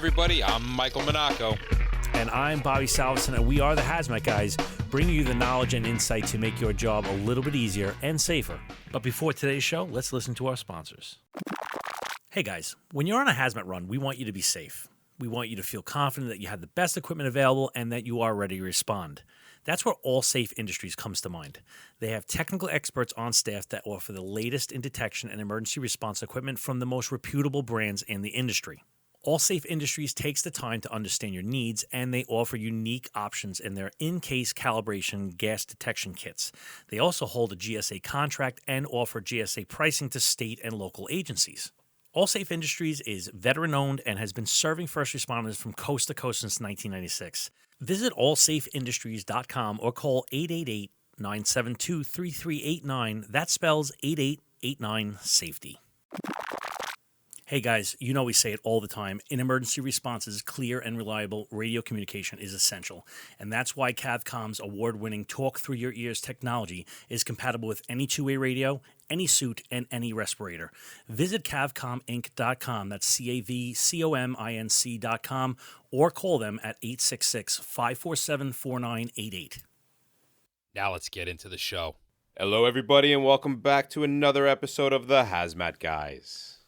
everybody. I'm Michael Monaco. And I'm Bobby Salveson, and we are the Hazmat Guys, bringing you the knowledge and insight to make your job a little bit easier and safer. But before today's show, let's listen to our sponsors. Hey guys, when you're on a hazmat run, we want you to be safe. We want you to feel confident that you have the best equipment available and that you are ready to respond. That's where All Safe Industries comes to mind. They have technical experts on staff that offer the latest in detection and emergency response equipment from the most reputable brands in the industry. All Safe Industries takes the time to understand your needs, and they offer unique options in their in-case calibration gas detection kits. They also hold a GSA contract and offer GSA pricing to state and local agencies. All Safe Industries is veteran-owned and has been serving first responders from coast to coast since 1996. Visit allsafeindustries.com or call 888-972-3389. That spells 8889-SAFETY. Hey guys, you know we say it all the time. In emergency responses, clear and reliable radio communication is essential. And that's why Cavcom's award-winning Talk Through Your Ears technology is compatible with any two-way radio, any suit, and any respirator. Visit CavcomInc.com, that's CAVCOMINC.com, or call them at 866-547-4988. Now let's get into the show. Hello, everybody, and welcome back to another episode of the Hazmat Guys.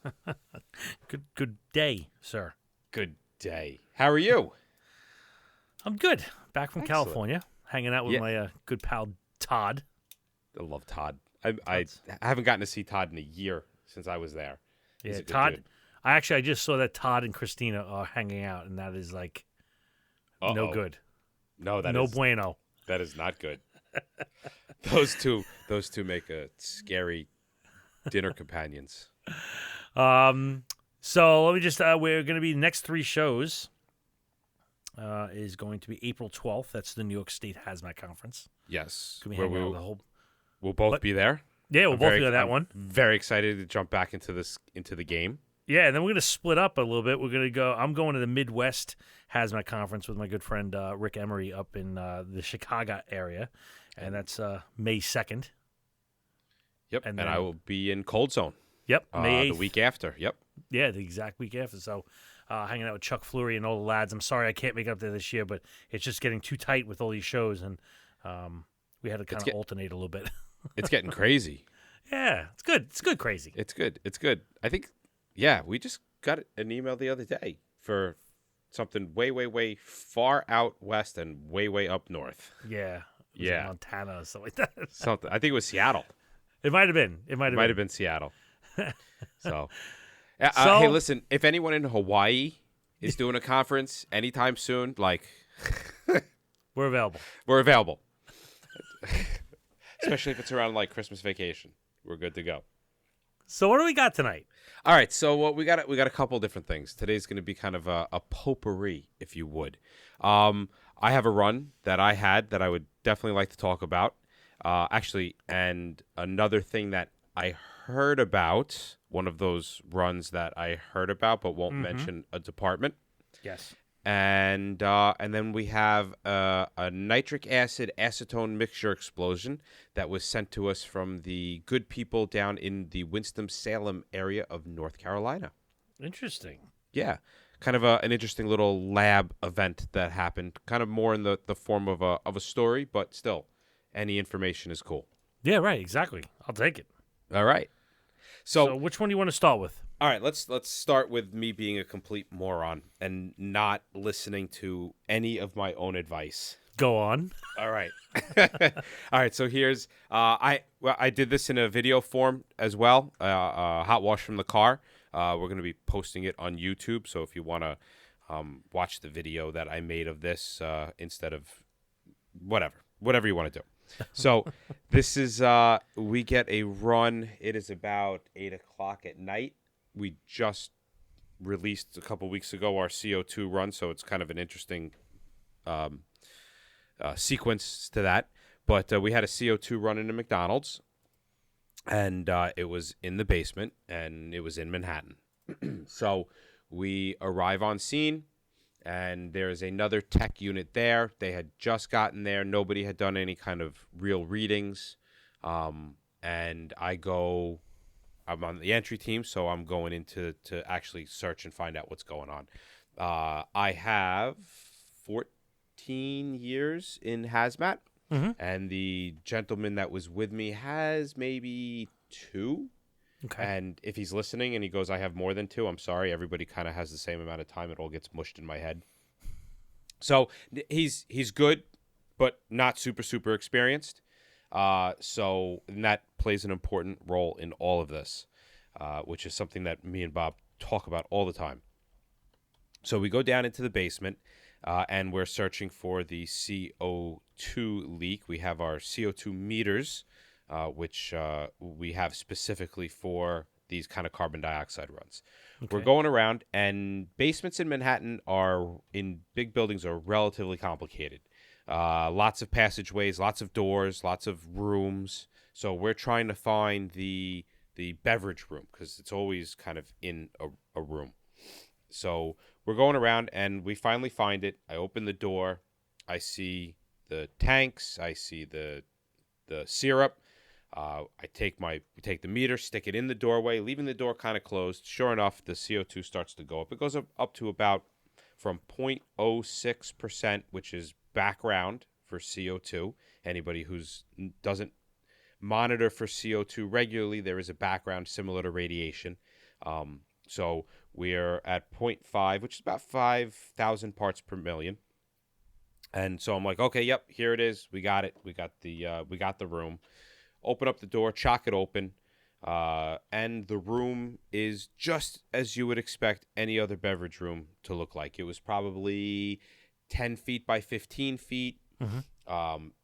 Good day, sir. Good day. How are you? I'm good. Back from Excellent. California, hanging out with my good pal Todd. I love Todd. I haven't gotten to see Todd in a year since I was there. He's Yeah, a good Todd. dude. I just saw that Todd and Christina are hanging out, and that is like no good. No, no bueno. That is not good. Those two make a scary dinner companions. So let me just, we're going to be next three shows, is going to be April 12th. That's the New York State Hazmat Conference. Yes. Where We'll both be there. Yeah, we'll both be on that one. Very excited to jump back into the game. Yeah, and then we're going to split up a little bit. I'm going to the Midwest Hazmat Conference with my good friend, Rick Emery up in, the Chicago area. And that's, May 2nd. Yep. And I will be in Cold Zone. Yep, May 8th. The week after, yep. Yeah, the exact week after. So hanging out with Chuck Fleury and all the lads. I'm sorry I can't make it up there this year, but it's just getting too tight with all these shows, and we had to kind of alternate a little bit. It's getting crazy. Yeah, it's good. It's good crazy. It's good. I think, we just got an email the other day for something way, way, way far out west and way, way up north. Yeah. Yeah. Montana or something like that. Something. I think it was Seattle. It might have been. It might have been Seattle. So, hey, listen, if anyone in Hawaii is doing a conference anytime soon, we're available. We're available. Especially if it's around Christmas vacation. We're good to go. So what do we got tonight? All right, so we got a couple different things. Today's going to be kind of a potpourri, if you would. I have a run that I had that I would definitely like to talk about. Actually, and another thing that I heard about, one of those runs that I heard about but won't mention a department. Yes. And then we have a nitric acid acetone mixture explosion that was sent to us from the good people down in the Winston-Salem area of North Carolina. Interesting. Yeah. Kind of an interesting little lab event that happened, kind of more in the form of a story, but still, any information is cool. Yeah, right, exactly. I'll take it. All right. So which one do you want to start with? All right, let's start with me being a complete moron and not listening to any of my own advice. Go on. All right. All right, so here's I did this in a video form as well, hot wash from the car. We're going to be posting it on YouTube, so if you want to watch the video that I made of this instead of whatever you want to do. So this is, we get a run. It is about 8 o'clock at night. We just released a couple weeks ago our CO2 run, so it's kind of an interesting sequence to that. But we had a CO2 run in a McDonald's, and it was in the basement, and it was in Manhattan. So we arrive on scene. And there's another tech unit there. They had just gotten there. Nobody had done any kind of real readings. And I'm on the entry team, so I'm going in to actually search and find out what's going on. I have 14 years in hazmat, and the gentleman that was with me has maybe 2. Okay. And if he's listening and he goes, I have more than 2, I'm sorry. Everybody kind of has the same amount of time. It all gets mushed in my head. So he's good, but not super experienced. So and that plays an important role in all of this, which is something that me and Bob talk about all the time. So we go down into the basement, and we're searching for the CO2 leak. We have our CO2 meters, which we have specifically for these kind of carbon dioxide runs. Okay. We're going around, and basements in Manhattan in big buildings are relatively complicated. Lots of passageways, lots of doors, lots of rooms. So we're trying to find the beverage room because it's always kind of in a room. So we're going around, and we finally find it. I open the door. I see the tanks. I see the syrup. We take the meter, stick it in the doorway, leaving the door kind of closed. Sure enough, the CO2 starts to go up. It goes up to about from 0.06%, which is background for CO2. Anybody who doesn't monitor for CO2 regularly, there is a background similar to radiation. So we're at 0.5, which is about 5,000 parts per million. And so I'm like, okay, yep, here it is. We got it. We got the room. Open up the door, chock it open, and the room is just as you would expect any other beverage room to look like. It was probably 10 feet by 15 feet.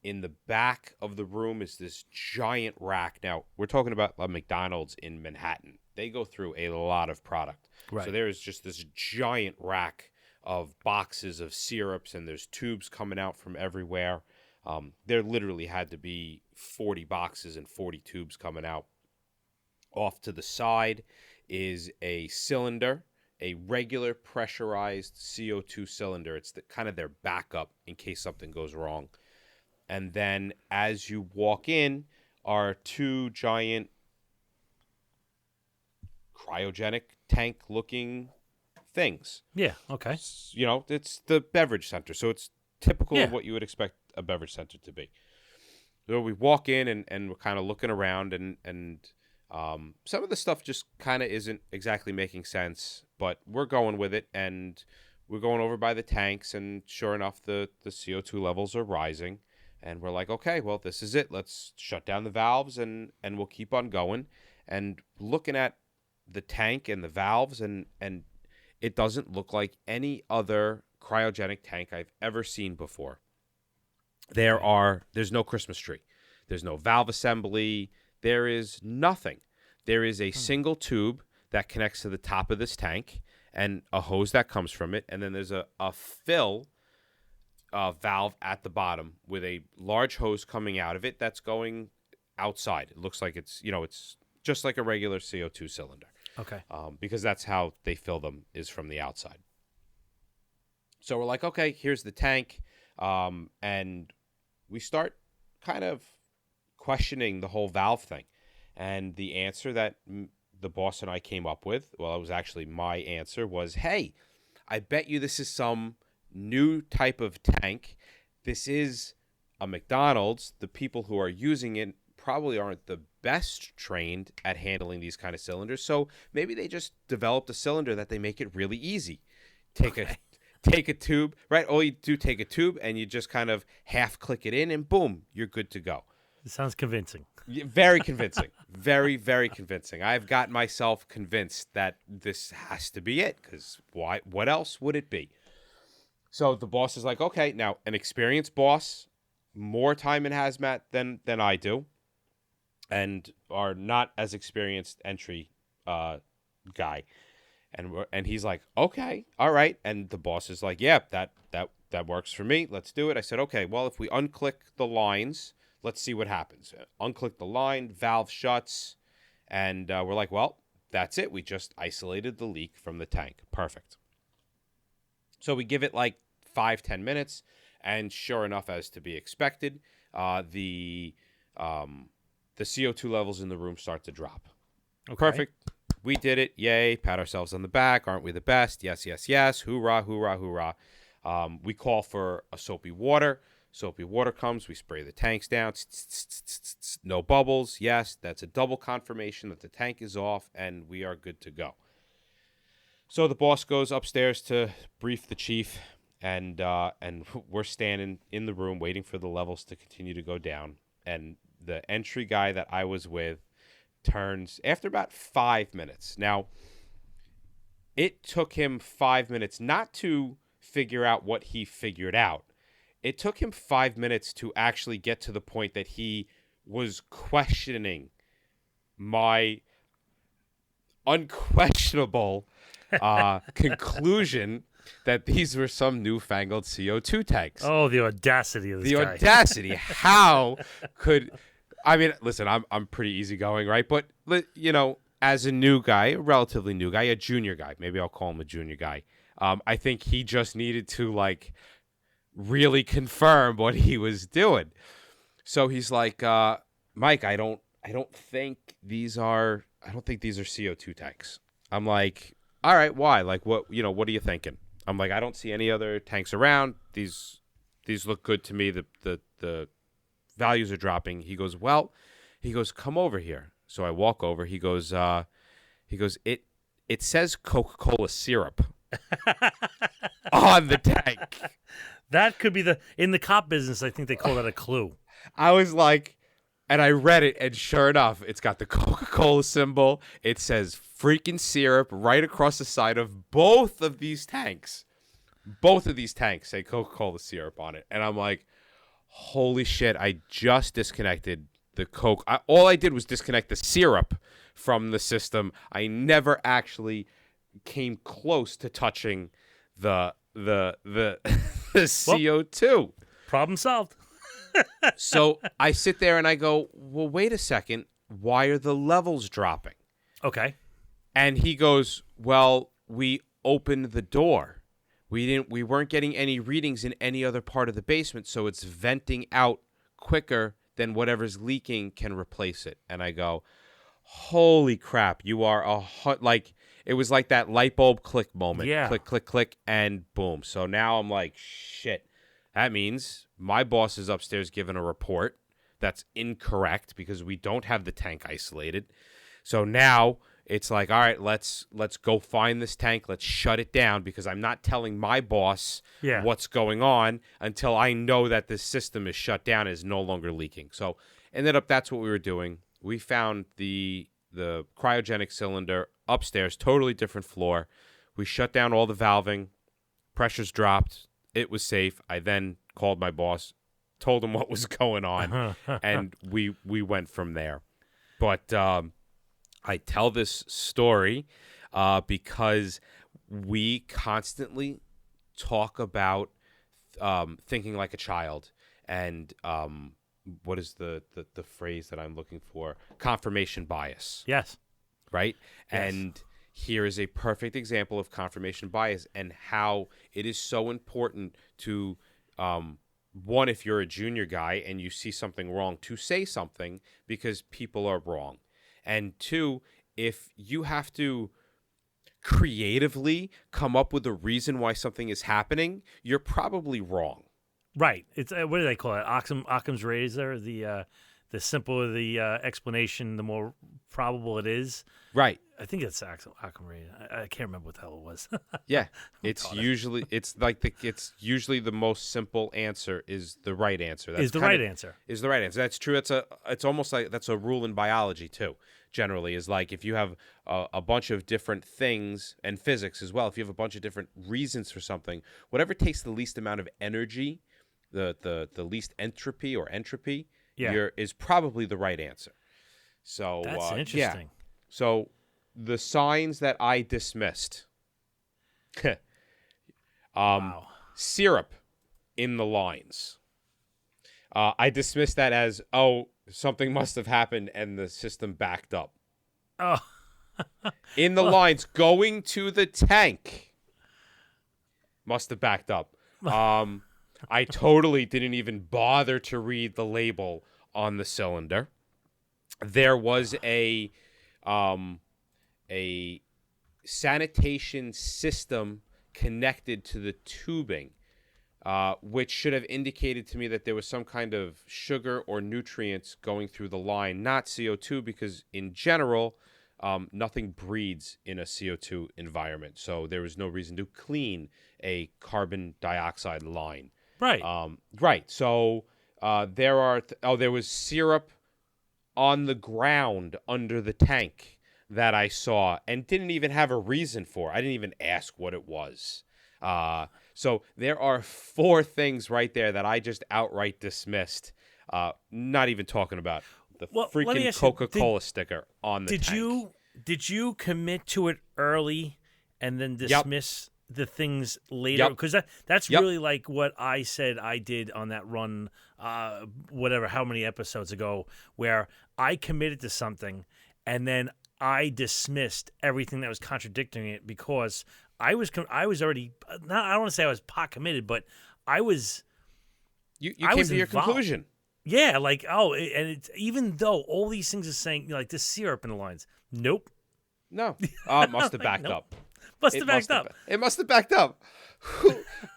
In the back of the room is this giant rack. Now, we're talking about a McDonald's in Manhattan. They go through a lot of product. Right. So there is just this giant rack of boxes of syrups, and there's tubes coming out from everywhere. There literally had to be 40 boxes and 40 tubes coming out. Off to the side is a cylinder, a regular pressurized CO2 cylinder. It's kind of their backup in case something goes wrong. And then as you walk in are 2 giant cryogenic tank-looking things. Yeah, okay. You know, it's the beverage center, so it's typical of what you would expect a beverage center to be. So we walk in and we're kind of looking around, and some of the stuff just kind of isn't exactly making sense, but we're going with it, and we're going over by the tanks, and sure enough, the CO2 levels are rising, and we're like, okay, well, this is it. Let's shut down the valves, and we'll keep on going. And looking at the tank and the valves, and it doesn't look like any other cryogenic tank I've ever seen before. There's no Christmas tree. There's no valve assembly. There is nothing. There is a single tube that connects to the top of this tank and a hose that comes from it. And then there's a fill valve at the bottom with a large hose coming out of it that's going outside. It looks like it's just like a regular CO2 cylinder. Okay. Because that's how they fill them, is from the outside. So we're like, okay, here's the tank. And we start kind of questioning the whole valve thing. And the answer that the boss and I came up with, well, it was actually my answer, was, hey, I bet you this is some new type of tank. This is a McDonald's. The people who are using it probably aren't the best trained at handling these kind of cylinders. So maybe they just developed a cylinder that they make it really easy. Take a tube, right? All you do, take a tube, and you just kind of half click it in, and boom, you're good to go. It sounds convincing. Very convincing. Very, very convincing. I've got myself convinced that this has to be it, because why? What else would it be? So the boss is like, okay, now an experienced boss, more time in hazmat than I do, and are not as experienced entry guy. And he's like, okay, all right. And the boss is like, yeah, that works for me. Let's do it. I said, okay, well, if we unclick the lines, let's see what happens. Unclick the line, valve shuts, and we're like, well, that's it. We just isolated the leak from the tank. Perfect. So we give it like 5-10 minutes, and sure enough, as to be expected, the CO2 levels in the room start to drop. Okay. Perfect. We did it. Yay. Pat ourselves on the back. Aren't we the best? Yes, yes, yes. Hoorah, hoorah, hoorah. We call for a soapy water. Soapy water comes. We spray the tanks down. No bubbles. Yes, that's a double confirmation that the tank is off and we are good to go. So the boss goes upstairs to brief the chief, and we're standing in the room waiting for the levels to continue to go down. And the entry guy that I was with turns after about 5 minutes. Now, it took him 5 minutes not to figure out what he figured out. It took him 5 minutes to actually get to the point that he was questioning my unquestionable conclusion that these were some newfangled CO2 tanks. Oh, the audacity of this guy. The audacity. How could... I mean, listen, I'm pretty easygoing, right? But, you know, as a new guy, a relatively new guy, a junior guy, maybe I'll call him a junior guy, I think he just needed to, like, really confirm what he was doing. So he's like, Mike, I don't think these are CO2 tanks. I'm like, all right, why? Like, what are you thinking? I'm like, I don't see any other tanks around. These look good to me. The values are dropping. He goes, come over here. So I walk over. He goes, it says Coca-Cola syrup on the tank. That could be in the cop business, I think they call that a clue. I was like, and I read it, and sure enough, it's got the Coca-Cola symbol. It says freaking syrup right across the side of both of these tanks. Both of these tanks say Coca-Cola syrup on it. And I'm like, holy shit, I just disconnected the Coke. All I did was disconnect the syrup from the system. I never actually came close to touching the CO2. Problem solved. So I sit there and I go, well, wait a second. Why are the levels dropping? Okay. And he goes, well, we opened the door. We weren't getting any readings in any other part of the basement, so it's venting out quicker than whatever's leaking can replace it. And I go, holy crap, you are like, it was like that light bulb click moment. Yeah. Click, click, click, and boom. So now I'm like, shit. That means my boss is upstairs giving a report that's incorrect because we don't have the tank isolated. So now it's like, all right, let's go find this tank. Let's shut it down because I'm not telling my boss what's going on until I know that this system is shut down and is no longer leaking. So ended up that's what we were doing. We found the cryogenic cylinder upstairs, totally different floor. We shut down all the valving. Pressures dropped. It was safe. I then called my boss, told him what was going on, and we went from there. But I tell this story because we constantly talk about thinking like a child and what is the phrase that I'm looking for? Confirmation bias. Yes. Right? Yes. And here is a perfect example of confirmation bias and how it is so important to, one, if you're a junior guy and you see something wrong, to say something because people are wrong. And two, if you have to creatively come up with a reason why something is happening, you're probably wrong. Right. It's what do they call it? Occam's razor. The simpler the explanation, the more probable it is. Right. I think it's Occam razor. I can't remember what the hell it was. Yeah. It's usually the most simple answer is the right answer. Is the right answer. That's true. It's almost like that's a rule in biology too. Generally, is like if you have a bunch of different things, and physics as well, if you have a bunch of different reasons for something, whatever takes the least amount of energy, the least entropy is probably the right answer. So that's interesting. Yeah. So the signs that I dismissed, Wow. Syrup in the lines. I dismissed that as, something must have happened and the system backed up. Oh. In the lines going to the tank must have backed up. I totally didn't even bother to read the label on the cylinder. There was a a sanitation system connected to the tubing, which should have indicated to me that there was some kind of sugar or nutrients going through the line, not CO2, because in general, nothing breeds in a CO2 environment. So there was no reason to clean a carbon dioxide line. Right. Right. So there was syrup on the ground under the tank that I saw and didn't even have a reason for. I didn't even ask what it was. So there are 4 things right there that I just outright dismissed. Not even talking about the freaking Coca-Cola sticker on the tank. Did you commit to it early and then dismiss the things later? Because that's really like what I said I did on that run, how many episodes ago, where I committed to something and then I dismissed everything that was contradicting it because I was already not. I don't want to say I was pot committed, but I was. You came to your conclusion. Yeah, and it's even though all these things are saying like this syrup in the lines. Nope. No. Oh, it must have backed up. Must have backed up. It must have backed up.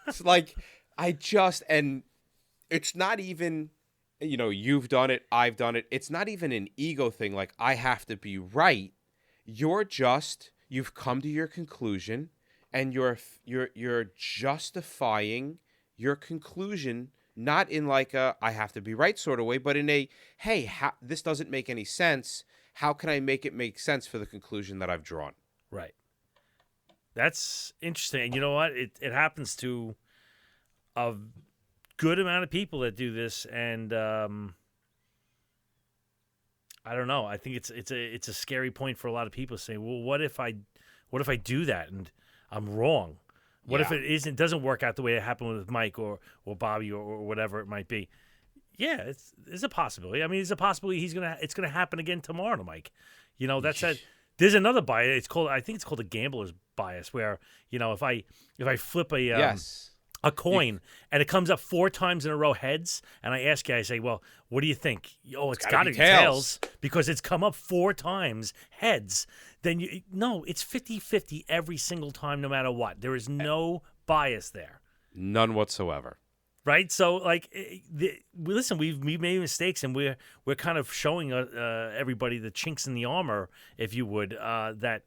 It's like and it's not even. You've done it, I've done it. It's not even an ego thing like I have to be right. You've come to your conclusion and you're justifying your conclusion not in like a I have to be right sort of way, but in a hey, this doesn't make any sense. How can I make it make sense for the conclusion that I've drawn? Right. That's interesting. And you know what? It happens to a good amount of people that do this, and I don't know. I think it's a scary point for a lot of people saying, "Well, what if I do that and I'm wrong? What if it doesn't work out the way it happened with Mike or Bobby or whatever it might be?" Yeah, it's a possibility. I mean, it's a possibility it's gonna happen again tomorrow to Mike. That's it. There's another bias. I think it's called a gambler's bias, where if I flip a coin and it comes up 4 times in a row heads, and I ask you, I say, well, what do you think? Oh, it's got to be tails because it's come up 4 times heads. Then it's 50-50 every single time, no matter what. There is no bias there. None whatsoever. Right? So, listen, we've made mistakes, and we're kind of showing everybody the chinks in the armor, if you would, that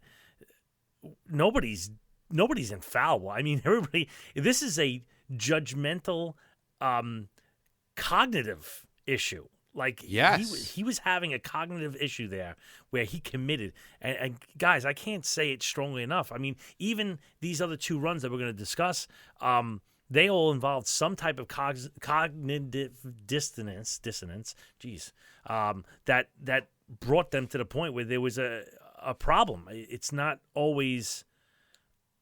nobody's infallible. I mean, everybody. This is a judgmental, cognitive issue. Yes, he was having a cognitive issue there where he committed. And guys, I can't say it strongly enough. I mean, even these other 2 runs that we're going to discuss, they all involved some type of cognitive dissonance. Geez, that brought them to the point where there was a problem. It's not always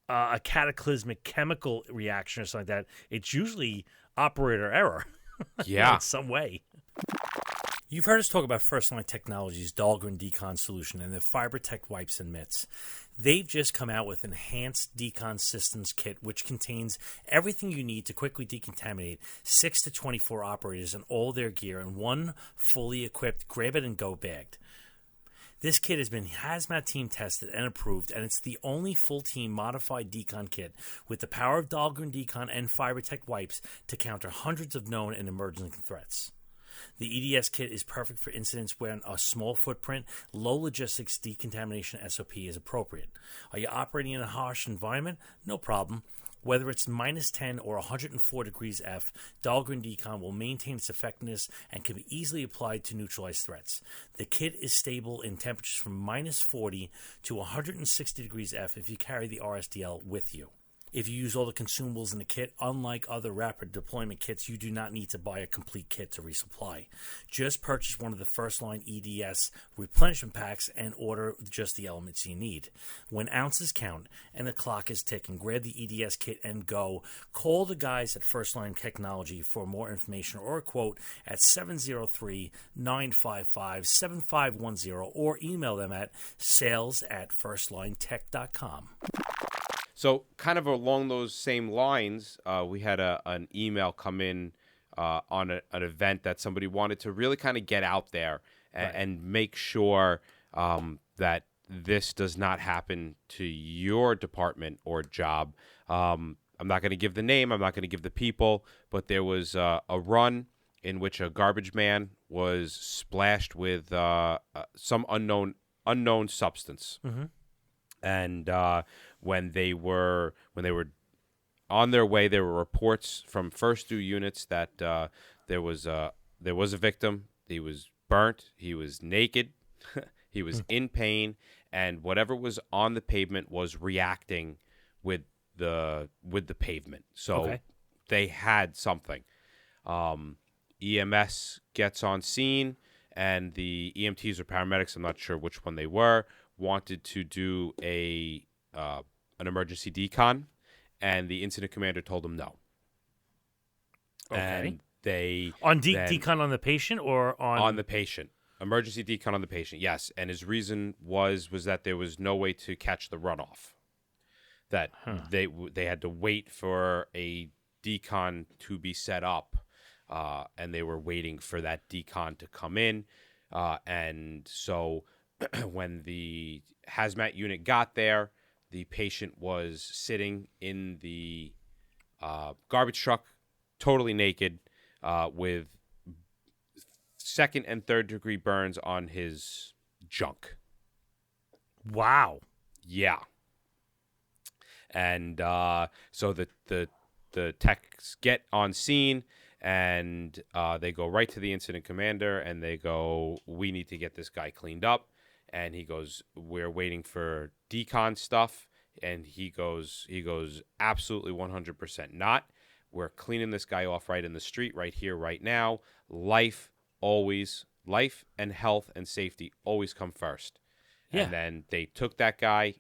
a cataclysmic chemical reaction or something like that. It's usually operator error. Yeah. In some way. You've heard us talk about First Line Technologies' Dahlgren Decon solution and their FiberTech wipes and mitts. They've just come out with Enhanced Decon Systems Kit, which contains everything you need to quickly decontaminate 6 to 24 operators and all their gear in one fully equipped grab-it-and-go bag. This kit has been Hazmat team tested and approved, and it's the only full-team modified decon kit with the power of Dahlgren Decon and FiberTech wipes to counter hundreds of known and emerging threats. The EDS kit is perfect for incidents where a small footprint, low logistics decontamination SOP is appropriate. Are you operating in a harsh environment? No problem. Whether it's minus 10 or 104 degrees F, Dahlgren Decon will maintain its effectiveness and can be easily applied to neutralize threats. The kit is stable in temperatures from minus 40 to 160 degrees F if you carry the RSDL with you. If you use all the consumables in the kit, unlike other rapid deployment kits, you do not need to buy a complete kit to resupply. Just purchase one of the First Line EDS replenishment packs and order just the elements you need. When ounces count and the clock is ticking, grab the EDS kit and go. Call the guys at First Line Technology for more information or a quote at 703-955-7510 or email them at sales@firstlinetech.com. So kind of along those same lines, we had an email come in on an event that somebody wanted to really kind of get out there and make sure that this does not happen to your department or job. I'm not going to give the name. I'm not going to give the people, but there was a run in which a garbage man was splashed with some unknown substance. Mm-hmm. And when they were on their way, there were reports from first due units that there was a victim. He was burnt. He was naked. He was in pain, and whatever was on the pavement was reacting with the pavement. So they had something. EMS gets on scene, and the EMTs or paramedics, I'm not sure which one they were, wanted to do an emergency decon, and the incident commander told them no. Okay. And they decon on the patient or on the patient. Emergency decon on the patient, yes. And his reason was that there was no way to catch the runoff. That they had to wait for a decon to be set up, and they were waiting for that decon to come in. And so when the hazmat unit got there, the patient was sitting in the garbage truck, totally naked, with second and third degree burns on his junk. Wow. Yeah. And so the techs get on scene, and they go right to the incident commander, and they go, "We need to get this guy cleaned up." And he goes, "We're waiting for decon stuff." And he goes, "Absolutely 100% not. We're cleaning this guy off right in the street, right here, right now. Life and health and safety always come first." Yeah. And then they took that guy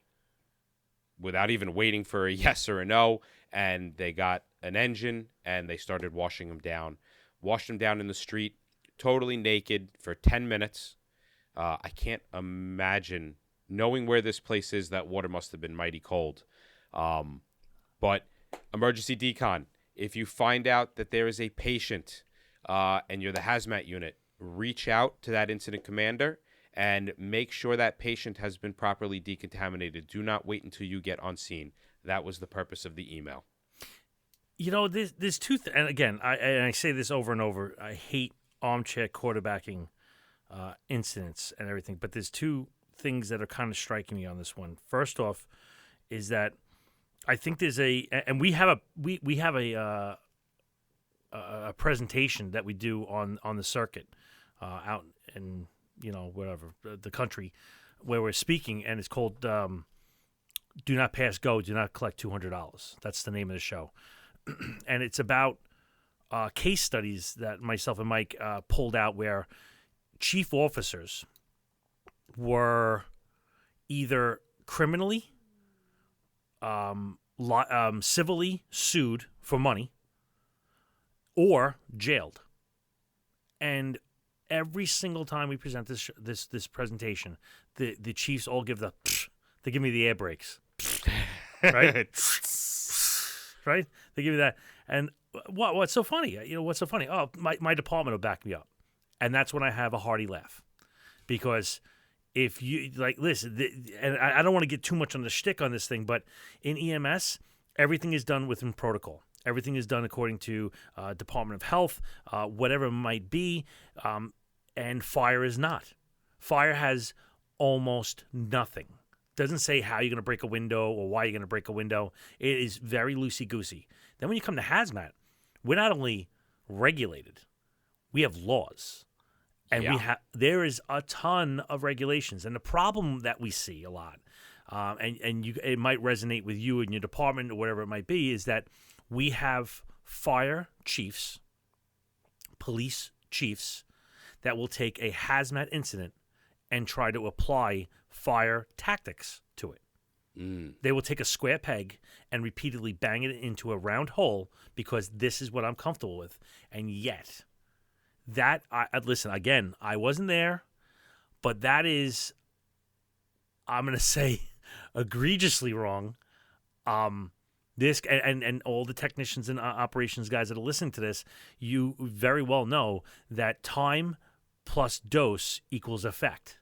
without even waiting for a yes or a no, and they got an engine, and they started washing him down in the street, totally naked for 10 minutes. I can't imagine, knowing where this place is, that water must have been mighty cold. But emergency decon, if you find out that there is a patient and you're the hazmat unit, reach out to that incident commander and make sure that patient has been properly decontaminated. Do not wait until you get on scene. That was the purpose of the email. You know, there's two and again, I say this over and over. I hate armchair quarterbacking incidents and everything, but there's two things that are kind of striking me on this one. First off, is that I think there's and we have a presentation that we do on the circuit out in whatever the country where we're speaking, and it's called "Do Not Pass Go, Do Not Collect $200." That's the name of the show, and it's about case studies that myself and Mike pulled out where chief officers were either criminally, civilly sued for money, or jailed. And every single time we present this presentation, the chiefs all give they give me the air brakes, right? Right? They give me that. And what's so funny? What's so funny? Oh, my department will back me up, and that's when I have a hearty laugh, because if you listen, and I don't want to get too much on the shtick on this thing, but in EMS, everything is done within protocol. Everything is done according to Department of Health, whatever it might be, and fire is not. Fire has almost nothing. Doesn't say how you're going to break a window or why you're going to break a window. It is very loosey-goosey. Then when you come to hazmat, we're not only regulated, we have laws. And there is a ton of regulations. And the problem that we see a lot, it might resonate with you and your department or whatever it might be, is that we have fire chiefs, police chiefs, that will take a hazmat incident and try to apply fire tactics to it. They will take a square peg and repeatedly bang it into a round hole because this is what I'm comfortable with. And yet, listen, again, I wasn't there, but that is, I'm going to say, egregiously wrong. This and all the technicians and operations guys that are listening to this, you very well know that time plus dose equals effect.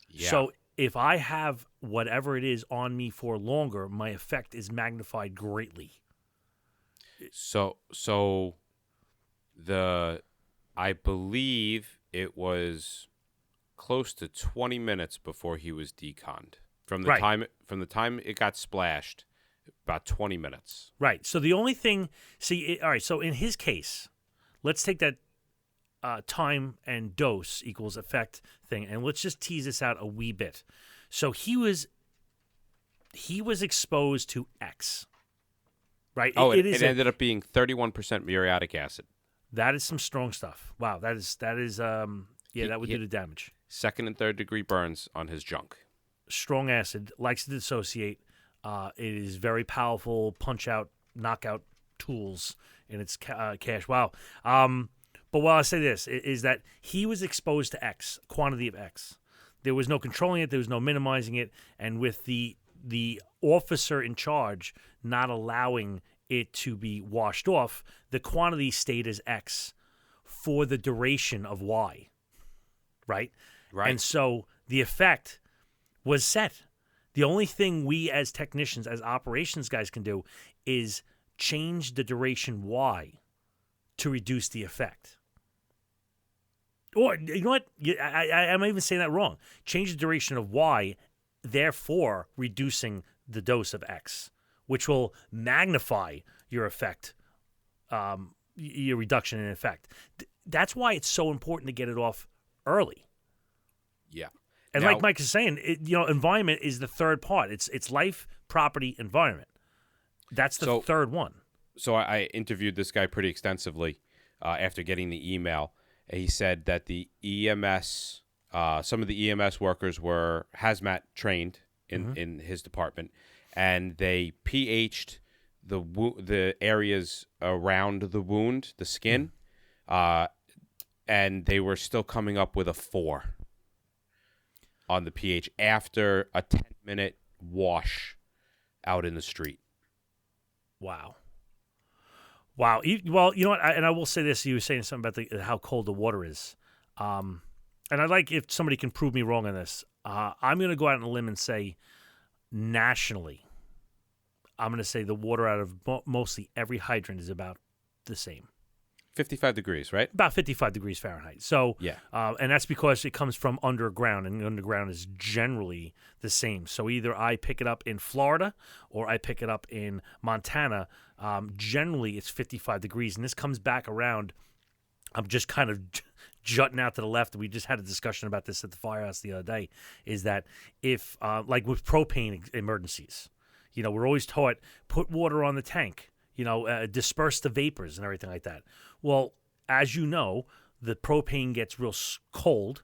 Yeah. So if I have whatever it is on me for longer, my effect is magnified greatly. So I believe it was close to 20 minutes before he was deconned. From the time it got splashed, about 20 minutes. Right. So the only thing, all right. So in his case, let's take that time and dose equals effect thing, and let's just tease this out a wee bit. So he was exposed to X. Right. Oh, it ended up being 31% muriatic acid. That is some strong stuff. Wow. That is. That would do the damage. Second and third degree burns on his junk. Strong acid, likes to dissociate. It is very powerful punch-out, knockout tools in its cache. Wow. But while I say this, is that he was exposed to X, quantity of X. There was no controlling it. There was no minimizing it. And with the officer in charge not allowing it to be washed off, the quantity stayed as X for the duration of Y. Right? Right. And so the effect was set. The only thing we as technicians, as operations guys can do is change the duration Y to reduce the effect. Or, you know what? I'm even saying that wrong. Change the duration of Y, therefore reducing the dose of X, which will magnify your effect, your reduction in effect. That's why it's so important to get it off early. Yeah. And now, like Mike is saying, environment is the third part. It's life, property, environment. That's the third one. So I interviewed this guy pretty extensively after getting the email. He said that the EMS, some of the EMS workers were hazmat trained in his department, and they pH'd the areas around the wound, the skin, and they were still coming up with a 4 on the pH after a 10-minute wash out in the street. Wow. Well, you know what? And I will say this. You were saying something about how cold the water is. And I'd like if somebody can prove me wrong on this. I'm going to go out on a limb and say nationally, I'm going to say the water out of mostly every hydrant is about the same. 55 degrees, right? About 55 degrees Fahrenheit. So, yeah. And that's because it comes from underground, and underground is generally the same. So either I pick it up in Florida or I pick it up in Montana. Generally, it's 55 degrees, and this comes back around. I'm just kind of jutting out to the left. We just had a discussion about this at the firehouse the other day, is that if, like with propane emergencies, we're always taught, put water on the tank, disperse the vapors and everything like that. Well, as you know, the propane gets real cold,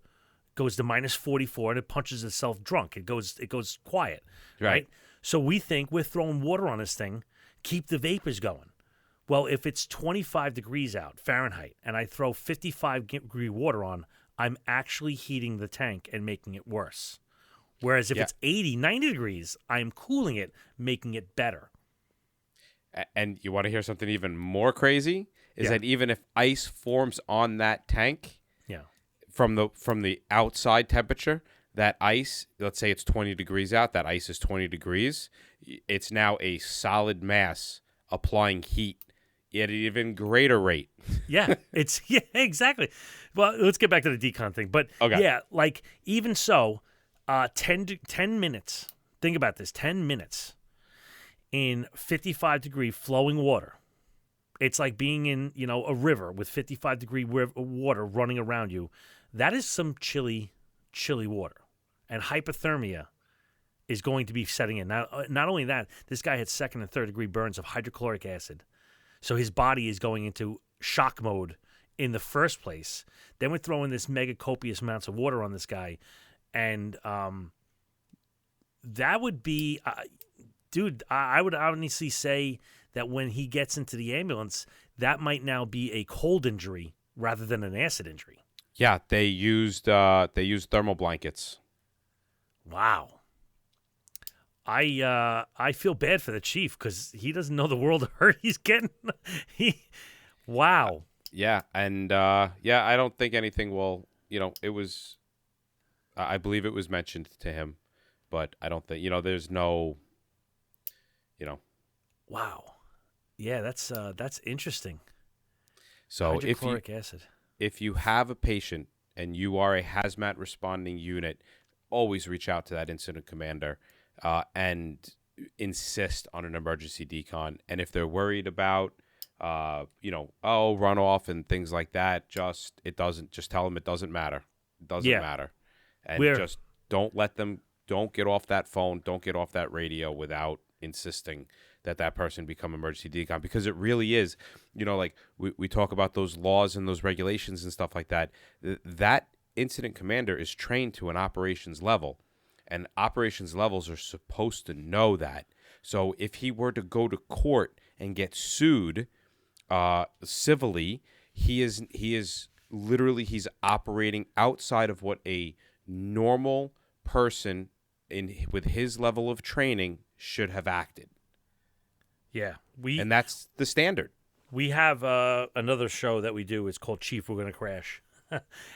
goes to minus 44, and it punches itself drunk. It goes quiet, right? So we think we're throwing water on this thing, keep the vapors going. Well, if it's 25 degrees out, Fahrenheit, and I throw 55-degree water on, I'm actually heating the tank and making it worse. Whereas if it's 80, 90 degrees, I'm cooling it, making it better. And you want to hear something even more crazy? Is that even if ice forms on that tank, from the outside temperature, that ice, let's say it's 20 degrees out, that ice is 20 degrees, it's now a solid mass applying heat at an even greater rate. Exactly. Well, let's get back to the decon thing. But like even so, 10 minutes. Think about this: 10 minutes in 55-degree flowing water. It's like being in, a river with 55-degree water running around you. That is some chilly water. And hypothermia is going to be setting in. Now, not only that, this guy had second and third degree burns of hydrochloric acid. So his body is going into shock mode in the first place. Then we're throwing this mega copious amounts of water on this guy. And that would be, I would honestly say that when he gets into the ambulance, that might now be a cold injury rather than an acid injury. Yeah, they used thermal blankets. Wow. I feel bad for the chief because he doesn't know the world of hurt he's getting. Wow. Yeah, and I don't think anything will. It was. I believe it was mentioned to him but I don't think, there's no, Wow. Yeah, that's interesting. So Hydrochloric acid. if you have a patient and you are a hazmat responding unit, always reach out to that incident commander and insist on an emergency decon. And if they're worried about, runoff and things like that, just tell them it doesn't matter. It doesn't matter. And just don't get off that phone, don't get off that radio without insisting that person become emergency decon, because it really is, like we talk about those laws and those regulations and stuff like that. That incident commander is trained to an operations level, and operations levels are supposed to know that. So if he were to go to court and get sued civilly, he's operating outside of what a normal person with his level of training should have acted. Yeah, and that's the standard. We have another show that we do. It's called Chief, We're Gonna Crash,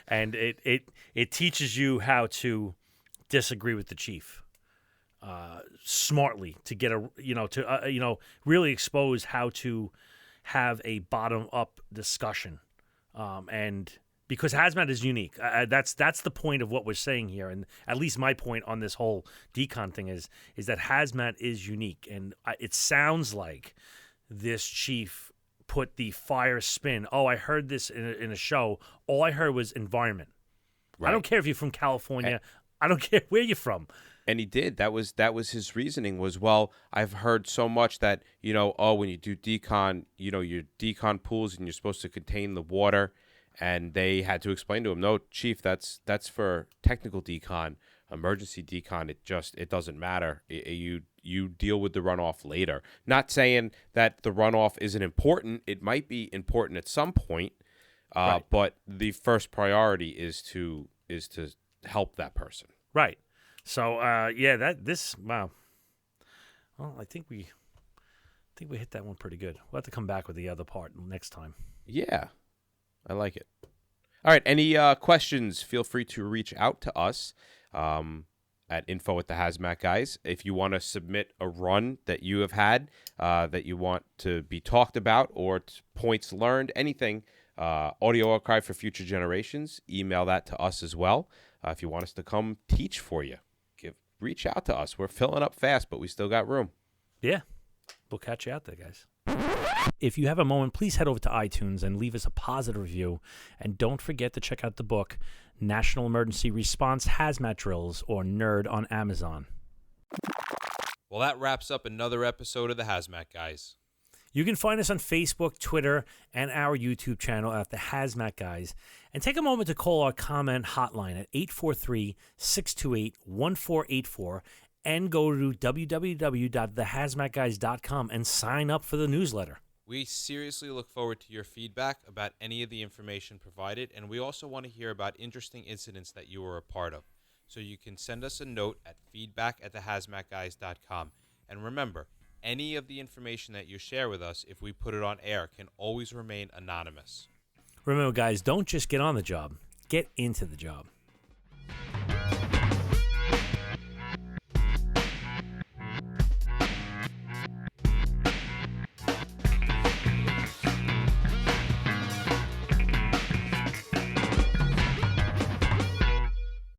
and it teaches you how to disagree with the chief smartly, to get really expose how to have a bottom up discussion, and because hazmat is unique. That's the point of what we're saying here, and at least my point on this whole decon thing is that hazmat is unique, and it sounds like this chief put the fire spin. Oh, I heard this in a show. All I heard was environment. Right. I don't care if you're from California. I don't care where you're from. And he did. That was his reasoning was, well, I've heard so much that, when you do decon, your decon pools and you're supposed to contain the water. And they had to explain to him, no, Chief, that's for technical decon, emergency decon. It doesn't matter. You deal with the runoff later. Not saying that the runoff isn't important. It might be important at some point, right. But the first priority is to help that person. Right. So wow. Well, I think we hit that one pretty good. We'll have to come back with the other part next time. Yeah. I like it. All right. Any questions, feel free to reach out to us at info@thehazmat guys. If you want to submit a run that you have had that you want to be talked about, or points learned, anything, audio archive for future generations, email that to us as well. If you want us to come teach for you, reach out to us. We're filling up fast, but we still got room. Yeah. We'll catch you out there, guys. If you have a moment, please head over to iTunes and leave us a positive review. And don't forget to check out the book, National Emergency Response Hazmat Drills, or NERD, on Amazon. Well, that wraps up another episode of the Hazmat Guys. You can find us on Facebook, Twitter, and our YouTube channel at the Hazmat Guys. And take a moment to call our comment hotline at 843-628-1484 and go to www.thehazmatguys.com and sign up for the newsletter. We seriously look forward to your feedback about any of the information provided, and we also want to hear about interesting incidents that you were a part of. So you can send us a note at feedback@thehazmatguys.com. And remember, any of the information that you share with us, if we put it on air, can always remain anonymous. Remember, guys, don't just get on the job. Get into the job.